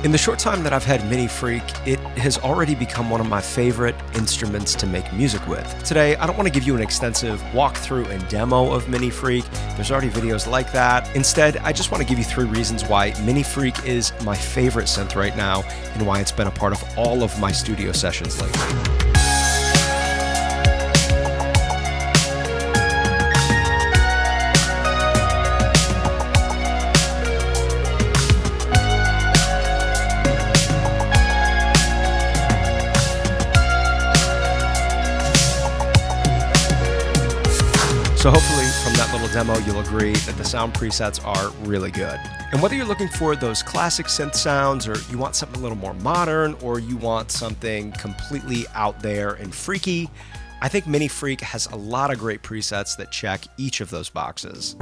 In the short time that I've had MiniFreak, it has already become one of my favorite instruments to make music with. Today, I don't want to give you an extensive walkthrough and demo of MiniFreak. There's already videos like that. Instead, I just want to give you 3 reasons why MiniFreak is my favorite synth right now and why it's been a part of all of my studio sessions lately. So hopefully from that little demo, you'll agree that the sound presets are really good. And whether you're looking for those classic synth sounds, or you want something a little more modern, or you want something completely out there and freaky, I think MiniFreak has a lot of great presets that check each of those boxes.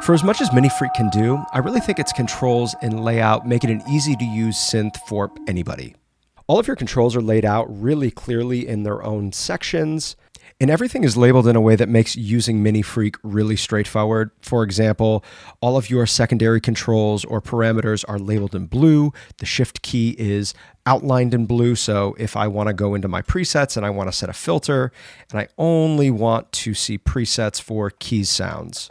For as much as MiniFreak can do, I really think its controls and layout make it an easy-to-use synth for anybody. All of your controls are laid out really clearly in their own sections, and everything is labeled in a way that makes using MiniFreak really straightforward. For example, all of your secondary controls or parameters are labeled in blue. The shift key is outlined in blue, so if I want to go into my presets and I want to set a filter, and I only want to see presets for keys sounds,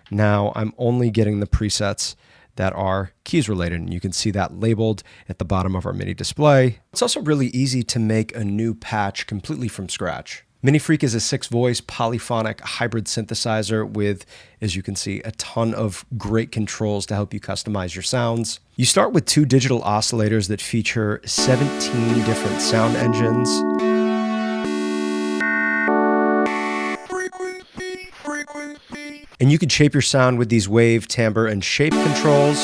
now I'm only getting the presets that are keys related, and you can see that labeled at the bottom of our MIDI display. It's also really easy to make a new patch completely from scratch. MiniFreak is a 6-voice polyphonic hybrid synthesizer with, as you can see, a ton of great controls to help you customize your sounds. You start with 2 digital oscillators that feature 17 different sound engines. And you can shape your sound with these wave, timbre, and shape controls.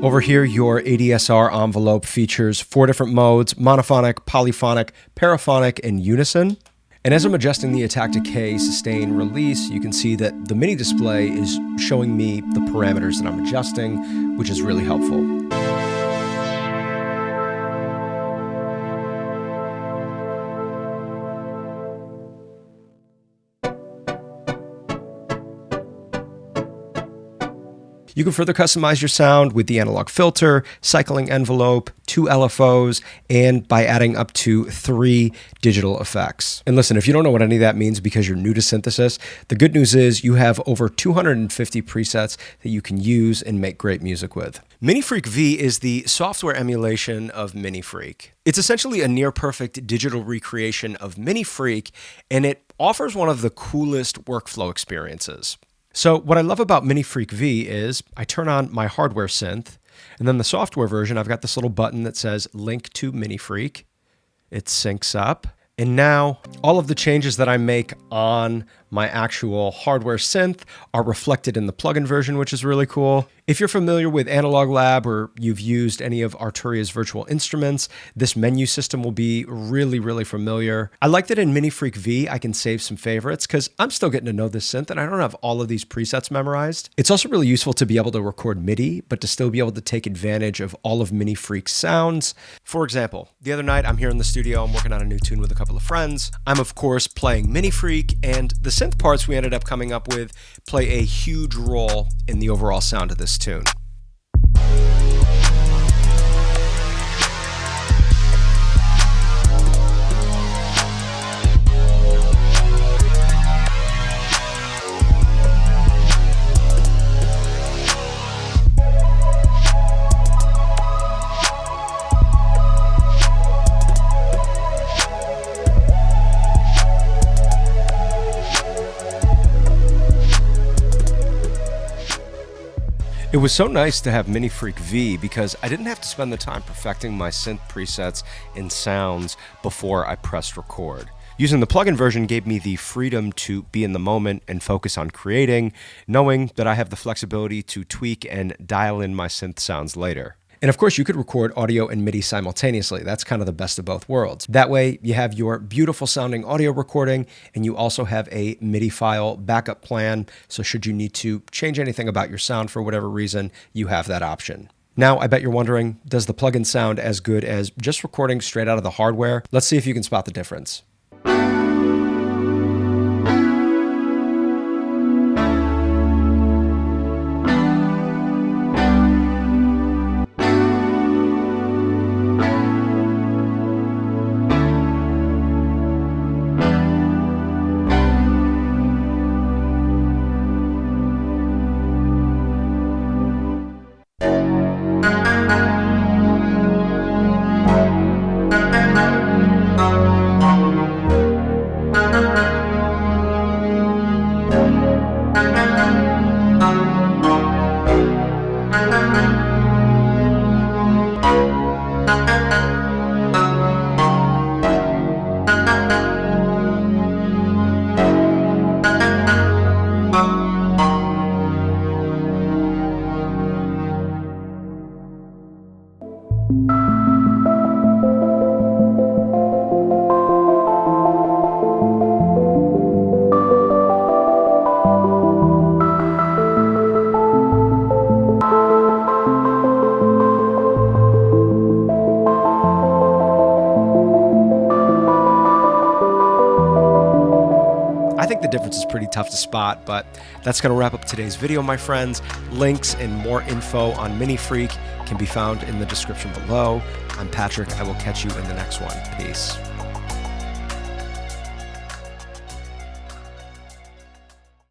Over here, your ADSR envelope features 4 different modes: monophonic, polyphonic, paraphonic, and unison. And as I'm adjusting the attack, decay, sustain, release, you can see that the MIDI display is showing me the parameters that I'm adjusting, which is really helpful. You can further customize your sound with the analog filter, cycling envelope, 2 LFOs, and by adding up to 3 digital effects. And listen, if you don't know what any of that means because you're new to synthesis, the good news is you have over 250 presets that you can use and make great music with. MiniFreak V is the software emulation of MiniFreak. It's essentially a near-perfect digital recreation of MiniFreak, and it offers one of the coolest workflow experiences. So what I love about MiniFreak V is I turn on my hardware synth, and then the software version, I've got this little button that says link to MiniFreak. It syncs up. And now all of the changes that I make on my actual hardware synth are reflected in the plugin version, which is really cool. If you're familiar with Analog Lab or you've used any of Arturia's virtual instruments, this menu system will be really, really familiar. I like that in MiniFreak V, I can save some favorites because I'm still getting to know this synth and I don't have all of these presets memorized. It's also really useful to be able to record MIDI, but to still be able to take advantage of all of MiniFreak's sounds. For example, the other night I'm here in the studio, I'm working on a new tune with a couple of friends. I'm of course playing MiniFreak, and the synth parts we ended up coming up with play a huge role in the overall sound of this tune. It was so nice to have MiniFreak V because I didn't have to spend the time perfecting my synth presets and sounds before I pressed record. Using the plugin version gave me the freedom to be in the moment and focus on creating, knowing that I have the flexibility to tweak and dial in my synth sounds later. And of course, you could record audio and MIDI simultaneously. That's kind of the best of both worlds. That way, you have your beautiful sounding audio recording, and you also have a MIDI file backup plan. So should you need to change anything about your sound for whatever reason, you have that option. Now, I bet you're wondering, does the plugin sound as good as just recording straight out of the hardware? Let's see if you can spot the difference. I think the difference is pretty tough to spot, but that's going to wrap up today's video, my friends. Links and more info on MiniFreak can be found in the description below. I'm Patrick. I will catch you in the next one. Peace.